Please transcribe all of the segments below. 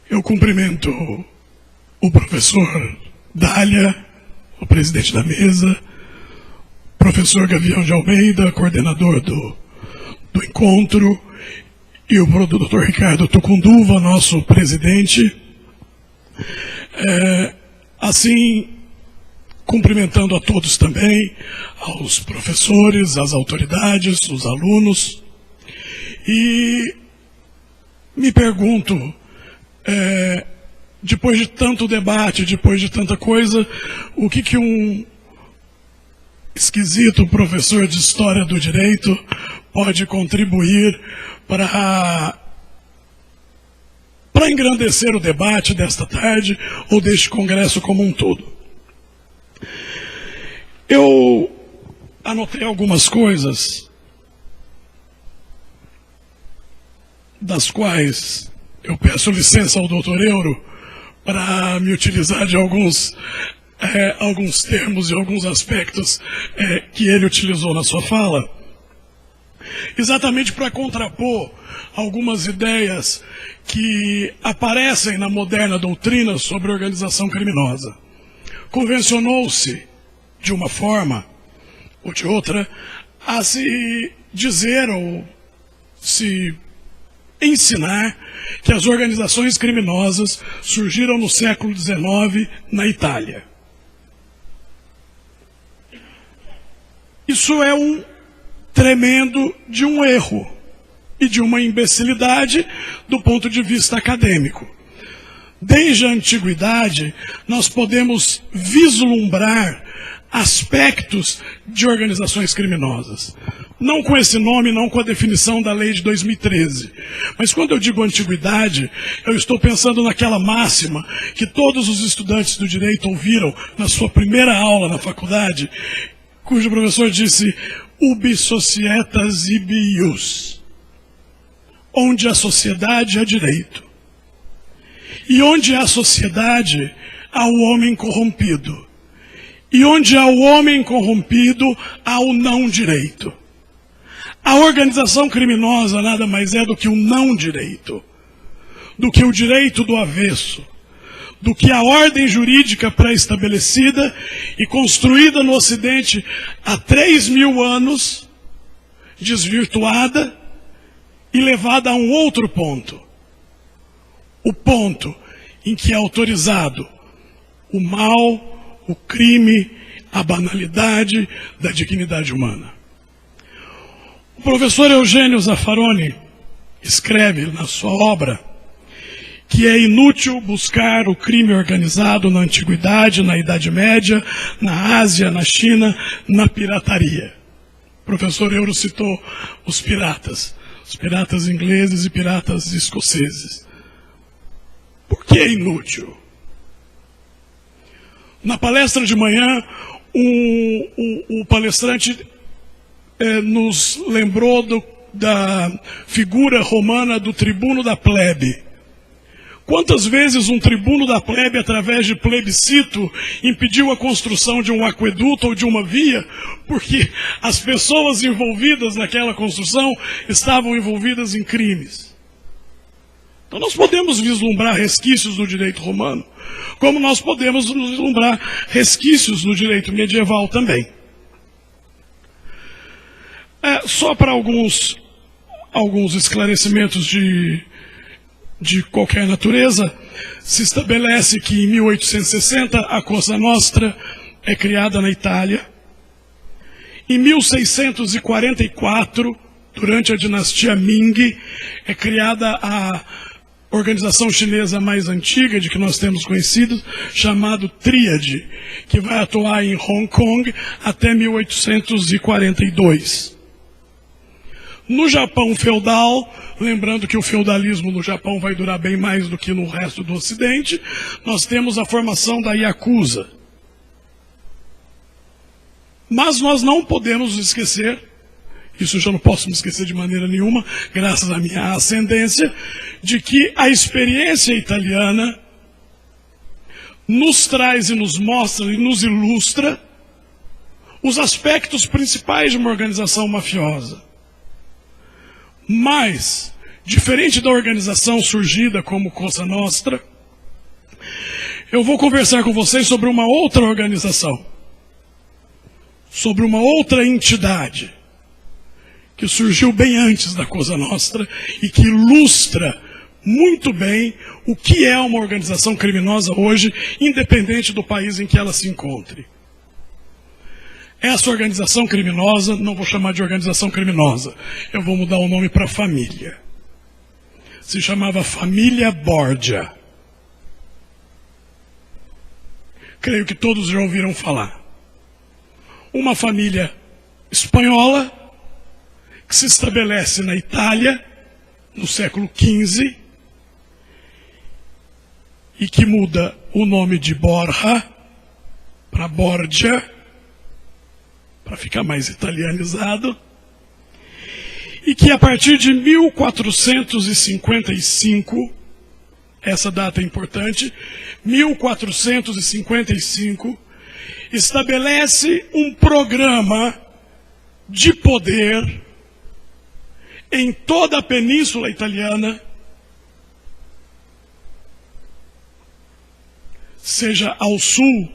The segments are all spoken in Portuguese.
Eu cumprimento o professor Dália, o presidente da mesa, professor Gavião de Almeida, coordenador do encontro, e o doutor Ricardo Tucunduva, nosso presidente. Assim, cumprimentando a todos também, aos professores, às autoridades, os alunos, e me pergunto, depois de tanto debate, depois de tanta coisa, o que um esquisito professor de História do Direito pode contribuir para engrandecer o debate desta tarde ou deste congresso como um todo. Eu anotei algumas coisas, das quais eu peço licença ao doutor Euro para me utilizar de alguns termos e alguns aspectos que ele utilizou na sua fala, exatamente para contrapor algumas ideias que aparecem na moderna doutrina sobre organização criminosa. Convencionou-se, de uma forma ou de outra, a se dizer ou se ensinar que as organizações criminosas surgiram no século XIX na Itália. Isso é um tremendo de um erro e de uma imbecilidade do ponto de vista acadêmico. Desde a antiguidade, nós podemos vislumbrar aspectos de organizações criminosas. Não com esse nome, não com a definição da lei de 2013. Mas quando eu digo antiguidade, eu estou pensando naquela máxima que todos os estudantes do direito ouviram na sua primeira aula na faculdade, cujo professor disse, ubi societas ibi ius, onde a sociedade há direito. E onde há sociedade, há o homem corrompido. E onde há o homem corrompido, há o não direito. A organização criminosa nada mais é do que um não direito, do que o direito do avesso, do que a ordem jurídica pré-estabelecida e construída no Ocidente há 3.000 anos, desvirtuada e levada a um outro ponto. O ponto em que é autorizado o mal, o crime, a banalidade da dignidade humana. O professor Eugênio Zaffaroni escreve na sua obra que é inútil buscar o crime organizado na Antiguidade, na Idade Média, na Ásia, na China, na pirataria. O professor Euro citou os piratas ingleses e piratas escoceses. Por que é inútil? Na palestra de manhã, o palestrante nos lembrou da figura romana do tribuno da plebe. Quantas vezes um tribuno da plebe, através de plebiscito, impediu a construção de um aqueduto ou de uma via, porque as pessoas envolvidas naquela construção estavam envolvidas em crimes. Então nós podemos vislumbrar resquícios do direito romano, como nós podemos vislumbrar resquícios do direito medieval também. Só para alguns esclarecimentos de qualquer natureza, se estabelece que em 1860 a Cosa Nostra é criada na Itália. Em 1644, durante a dinastia Ming, é criada a organização chinesa mais antiga de que nós temos conhecido, chamado Tríade, que vai atuar em Hong Kong até 1842. No Japão feudal, lembrando que o feudalismo no Japão vai durar bem mais do que no resto do Ocidente, nós temos a formação da Yakuza. Mas nós não podemos esquecer, isso eu já não posso me esquecer de maneira nenhuma, graças à minha ascendência, de que a experiência italiana nos traz e nos mostra e nos ilustra os aspectos principais de uma organização mafiosa. Mas diferente da organização surgida como Cosa Nostra, eu vou conversar com vocês sobre uma outra organização, sobre uma outra entidade, que surgiu bem antes da Cosa Nostra e que ilustra muito bem o que é uma organização criminosa hoje, independente do país em que ela se encontre. Essa organização criminosa, não vou chamar de organização criminosa, eu vou mudar o nome para família. Se chamava Família Borgia. Creio que todos já ouviram falar. Uma família espanhola que se estabelece na Itália no século XV e que muda o nome de Borja para Borgia, para ficar mais italianizado, e que a partir de 1455, essa data é importante, 1455, estabelece um programa de poder em toda a Península Italiana, seja ao sul,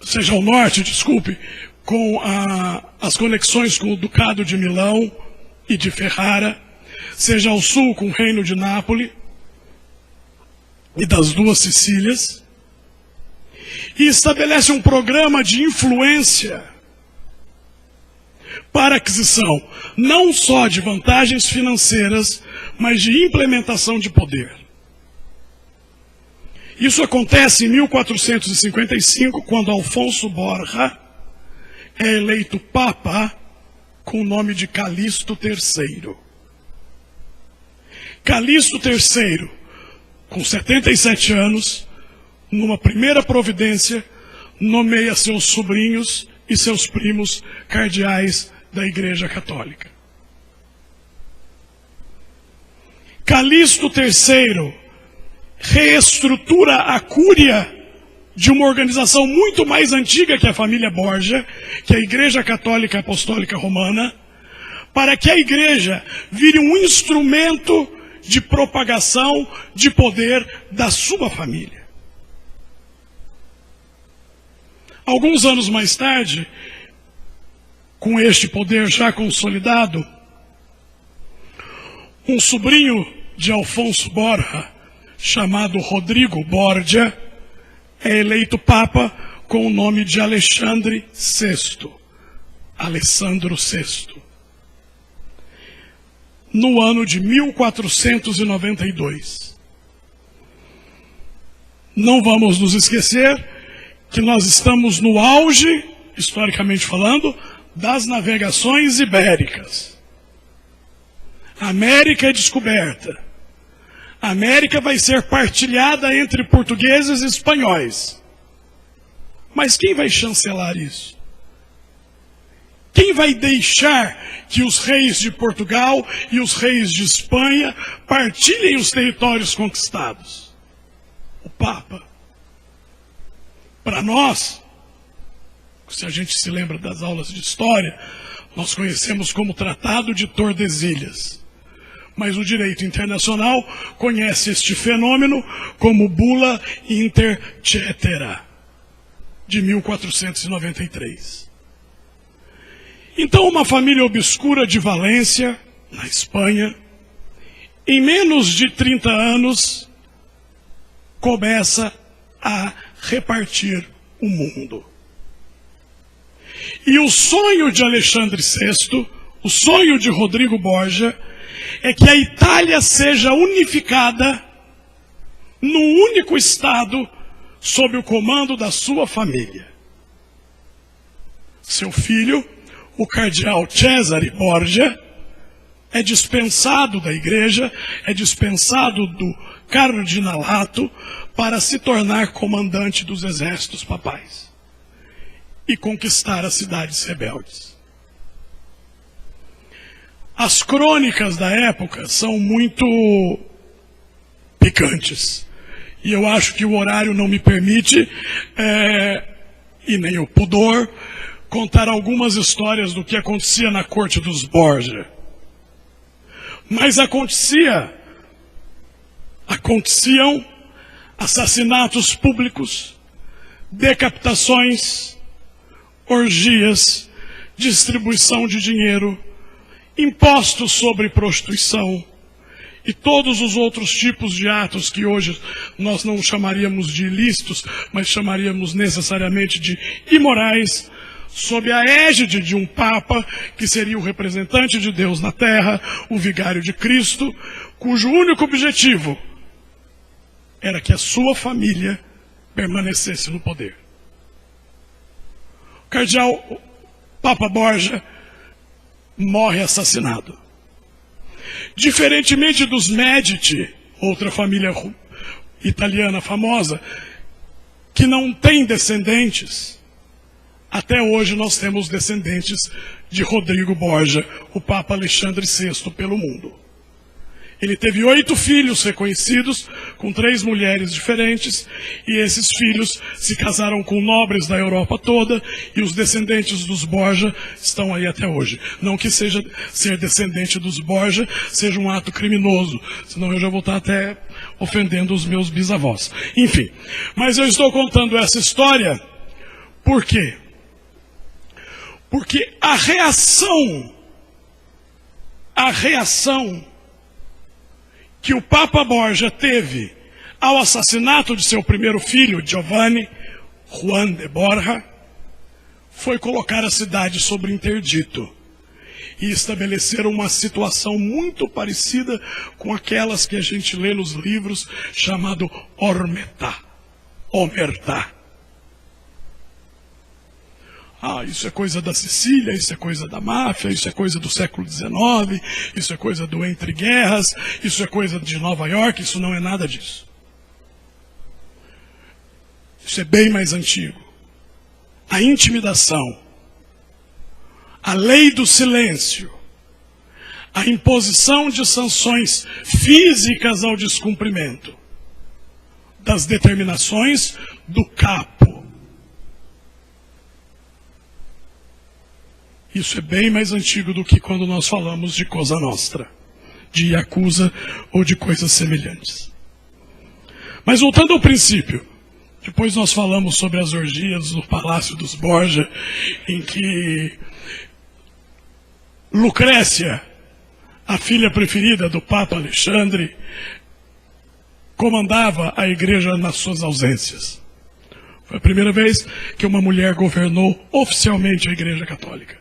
seja ao norte, desculpe, com as conexões com o Ducado de Milão e de Ferrara, seja ao sul com o Reino de Nápoles e das duas Sicílias, e estabelece um programa de influência para aquisição não só de vantagens financeiras, mas de implementação de poder. Isso acontece em 1455, quando Alfonso Borja é eleito Papa com o nome de Calixto III. Calixto III, com 77 anos, numa primeira providência, nomeia seus sobrinhos e seus primos cardeais da Igreja Católica. Calixto III reestrutura a cúria de uma organização muito mais antiga que a família Borgia, que é a Igreja Católica Apostólica Romana, para que a Igreja vire um instrumento de propagação de poder da sua família. Alguns anos mais tarde, com este poder já consolidado, um sobrinho de Alfonso Borja, chamado Rodrigo Borgia, é eleito Papa com o nome de Alexandre VI, Alessandro VI, no ano de 1492. Não vamos nos esquecer que nós estamos no auge, historicamente falando, das navegações ibéricas. A América é descoberta. A América vai ser partilhada entre portugueses e espanhóis. Mas quem vai chancelar isso? Quem vai deixar que os reis de Portugal e os reis de Espanha partilhem os territórios conquistados? O Papa. Para nós, se a gente se lembra das aulas de história, nós conhecemos como Tratado de Tordesilhas. Mas o direito internacional conhece este fenômeno como Bula Inter Cetera, de 1493. Então, uma família obscura de Valência, na Espanha, em menos de 30 anos, começa a repartir o mundo. E o sonho de Alexandre VI, o sonho de Rodrigo Borgia, é que a Itália seja unificada num único estado sob o comando da sua família. Seu filho, o cardeal Cesare Borgia, é dispensado da igreja, é dispensado do cardinalato para se tornar comandante dos exércitos papais e conquistar as cidades rebeldes. As crônicas da época são muito picantes. E eu acho que o horário não me permite, e nem o pudor, contar algumas histórias do que acontecia na corte dos Borgia. Mas aconteciam assassinatos públicos, decapitações, orgias, distribuição de dinheiro, impostos sobre prostituição e todos os outros tipos de atos que hoje nós não chamaríamos de ilícitos, mas chamaríamos necessariamente de imorais, sob a égide de um Papa, que seria o representante de Deus na terra, o vigário de Cristo, cujo único objetivo era que a sua família permanecesse no poder. O cardeal Papa Borgia morre assassinado. Diferentemente dos Medici, outra família italiana famosa, que não tem descendentes, até hoje nós temos descendentes de Rodrigo Borgia, o Papa Alexandre VI, pelo mundo. Ele teve 8 filhos reconhecidos, com 3 mulheres diferentes, e esses filhos se casaram com nobres da Europa toda, e os descendentes dos Borgia estão aí até hoje. Não que ser descendente dos Borgia seja um ato criminoso, senão eu já vou estar até ofendendo os meus bisavós. Enfim, mas eu estou contando essa história, por quê? Porque a reação que o Papa Borgia teve ao assassinato de seu primeiro filho, Giovanni Juan de Borja, foi colocar a cidade sob interdito e estabelecer uma situação muito parecida com aquelas que a gente lê nos livros, chamado omertá. Isso é coisa da Sicília, isso é coisa da máfia, isso é coisa do século XIX, isso é coisa do entre guerras, isso é coisa de Nova York, isso não é nada disso. Isso é bem mais antigo. A intimidação, a lei do silêncio, a imposição de sanções físicas ao descumprimento das determinações do capo. Isso é bem mais antigo do que quando nós falamos de Cosa Nostra, de Yakuza ou de coisas semelhantes. Mas voltando ao princípio, depois nós falamos sobre as orgias no Palácio dos Borgia, em que Lucrécia, a filha preferida do Papa Alexandre, comandava a igreja nas suas ausências. Foi a primeira vez que uma mulher governou oficialmente a Igreja Católica.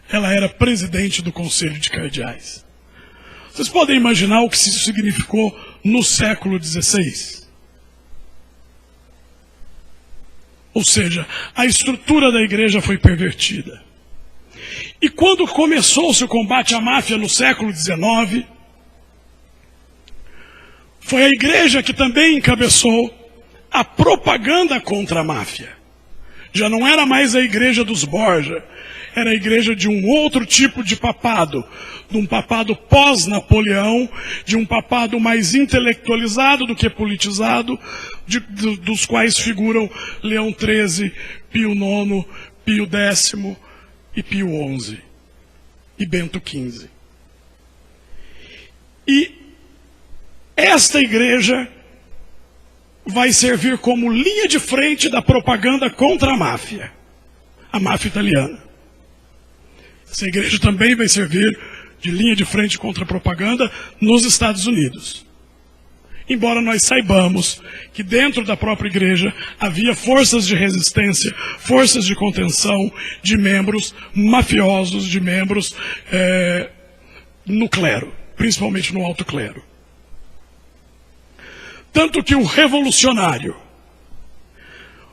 Ela era presidente do Conselho de Cardeais. Vocês podem imaginar o que isso significou no século XVI? Ou seja, a estrutura da igreja foi pervertida. E quando começou-se o combate à máfia no século XIX, foi a igreja que também encabeçou a propaganda contra a máfia. Já não era mais a igreja dos Borgia, era a igreja de um outro tipo de papado, de um papado pós-Napoleão, de um papado mais intelectualizado do que politizado, dos quais figuram Leão XIII, Pio IX, Pio X e Pio XI, e Bento XV. E esta igreja vai servir como linha de frente da propaganda contra a máfia italiana. Essa igreja também vai servir de linha de frente contra a propaganda nos Estados Unidos. Embora nós saibamos que dentro da própria igreja havia forças de resistência, forças de contenção de membros mafiosos, de membros no clero, principalmente no alto clero. Tanto que o revolucionário,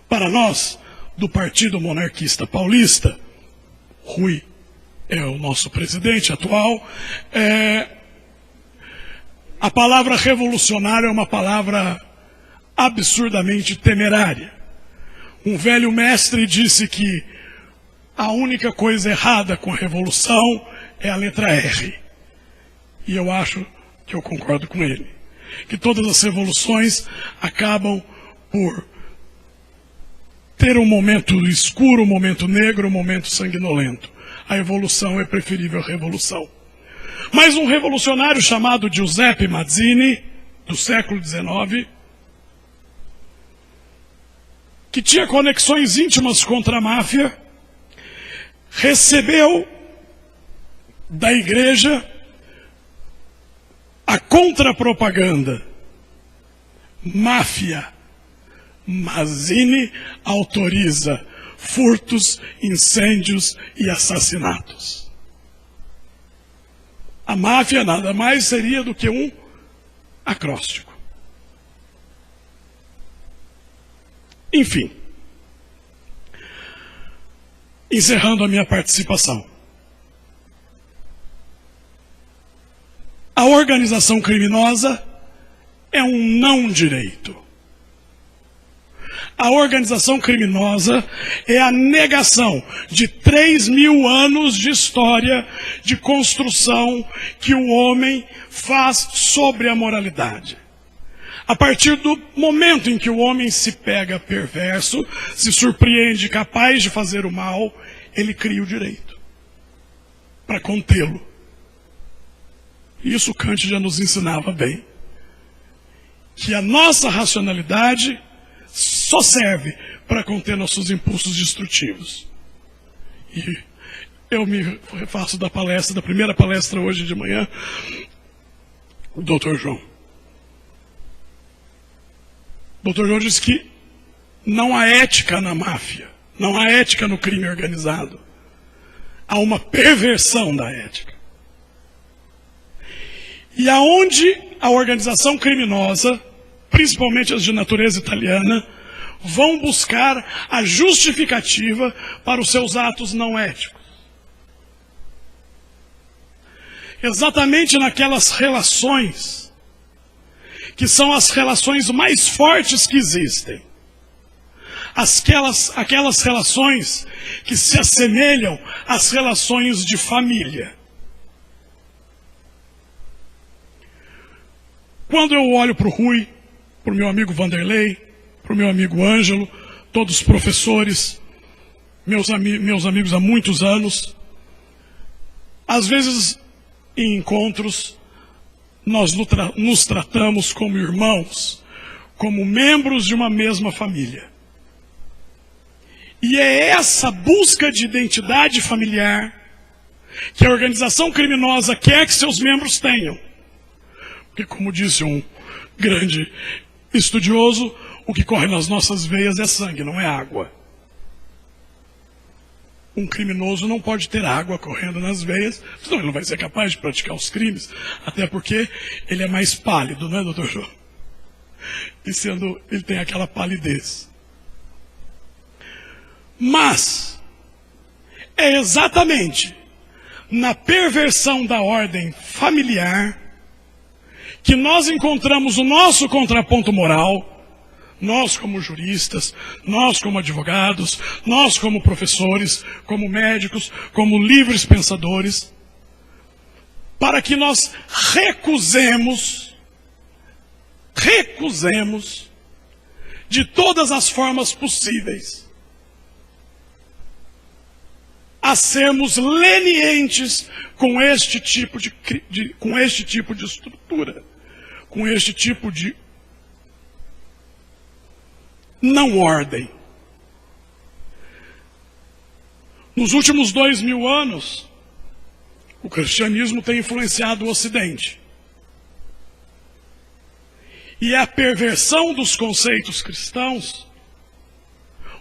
para nós, do Partido Monarquista Paulista, Rui é o nosso presidente atual, a palavra revolucionário é uma palavra absurdamente temerária. Um velho mestre disse que a única coisa errada com a revolução é a letra R. E eu acho que eu concordo com ele. Que todas as revoluções acabam por ter um momento escuro, um momento negro, um momento sanguinolento. A evolução é preferível à revolução. Mas um revolucionário chamado Giuseppe Mazzini, do século XIX, que tinha conexões íntimas contra a máfia, recebeu da igreja a contrapropaganda: máfia, Mazzini autoriza furtos, incêndios e assassinatos. A máfia nada mais seria do que um acróstico. Enfim, encerrando a minha participação. A organização criminosa é um não direito. A organização criminosa é a negação de 3.000 anos de história, de construção que o homem faz sobre a moralidade. A partir do momento em que o homem se pega perverso, se surpreende capaz de fazer o mal, ele cria o direito para contê-lo. Isso Kant já nos ensinava bem. Que a nossa racionalidade só serve para conter nossos impulsos destrutivos. E eu me refaço da primeira palestra hoje de manhã, o Dr. João. O Dr. João disse que não há ética na máfia, não há ética no crime organizado. Há uma perversão da ética. E aonde a organização criminosa, principalmente as de natureza italiana, vão buscar a justificativa para os seus atos não éticos. Exatamente naquelas relações que são as relações mais fortes que existem. Aquelas relações que se assemelham às relações de família. Quando eu olho para o Rui, para o meu amigo Vanderlei, para o meu amigo Ângelo, todos os professores, meus amigos há muitos anos, às vezes em encontros nós nos tratamos como irmãos, como membros de uma mesma família. E é essa busca de identidade familiar que a organização criminosa quer que seus membros tenham. Porque, como disse um grande estudioso, o que corre nas nossas veias é sangue, não é água. Um criminoso não pode ter água correndo nas veias, senão ele não vai ser capaz de praticar os crimes, até porque ele é mais pálido, não é, doutor João? E ele tem aquela palidez. Mas é exatamente na perversão da ordem familiar que nós encontramos o nosso contraponto moral, nós como juristas, nós como advogados, nós como professores, como médicos, como livres pensadores, para que nós recusemos de todas as formas possíveis a sermos lenientes com este tipo de estrutura, com este tipo de não ordem. Nos últimos 2000 anos, o cristianismo tem influenciado o Ocidente. E a perversão dos conceitos cristãos,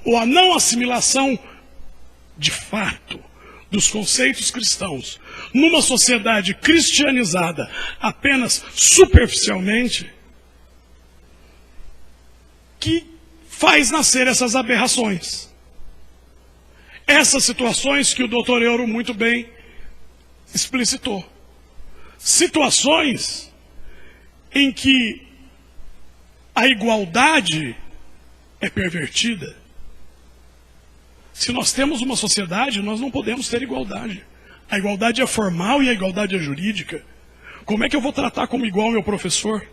ou a não assimilação de fato dos conceitos cristãos numa sociedade cristianizada apenas superficialmente, que faz nascer essas aberrações. Essas situações que o Dr. Euro muito bem explicitou. Situações em que a igualdade é pervertida. Se nós temos uma sociedade, nós não podemos ter igualdade. A igualdade é formal e a igualdade é jurídica. Como é que eu vou tratar como igual o meu professor?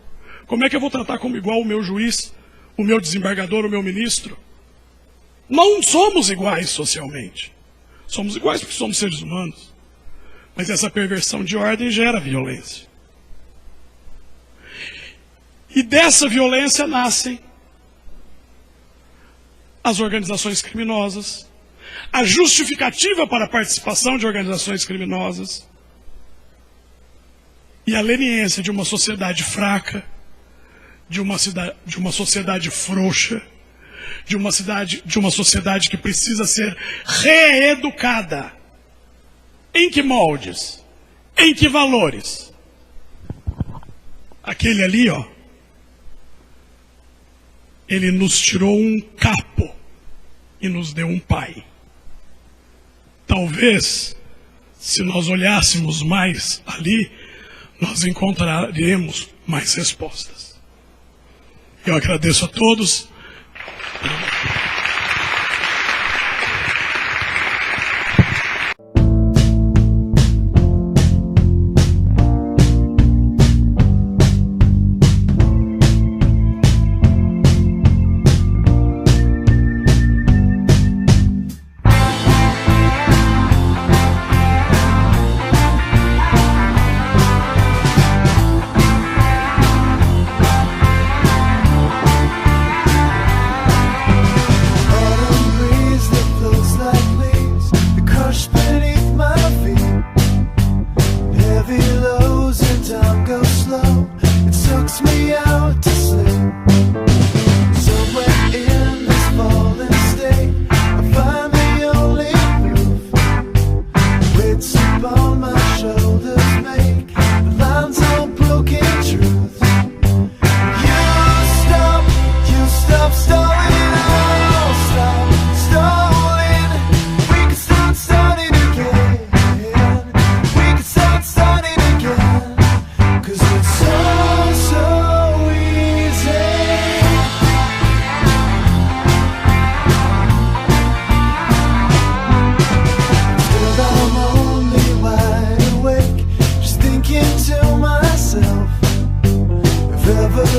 Como é que eu vou tratar como igual o meu juiz, o meu desembargador, o meu ministro? Não somos iguais socialmente. Somos iguais porque somos seres humanos. Mas essa perversão de ordem gera violência. E dessa violência nascem as organizações criminosas, a justificativa para a participação de organizações criminosas e a leniência de uma sociedade fraca, de uma sociedade frouxa, de uma sociedade que precisa ser reeducada. Em que moldes? Em que valores? Aquele ali, ó, ele nos tirou um capo e nos deu um pai. Talvez, se nós olhássemos mais ali, nós encontraremos mais respostas. Eu agradeço a todos.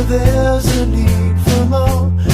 There's a need for more.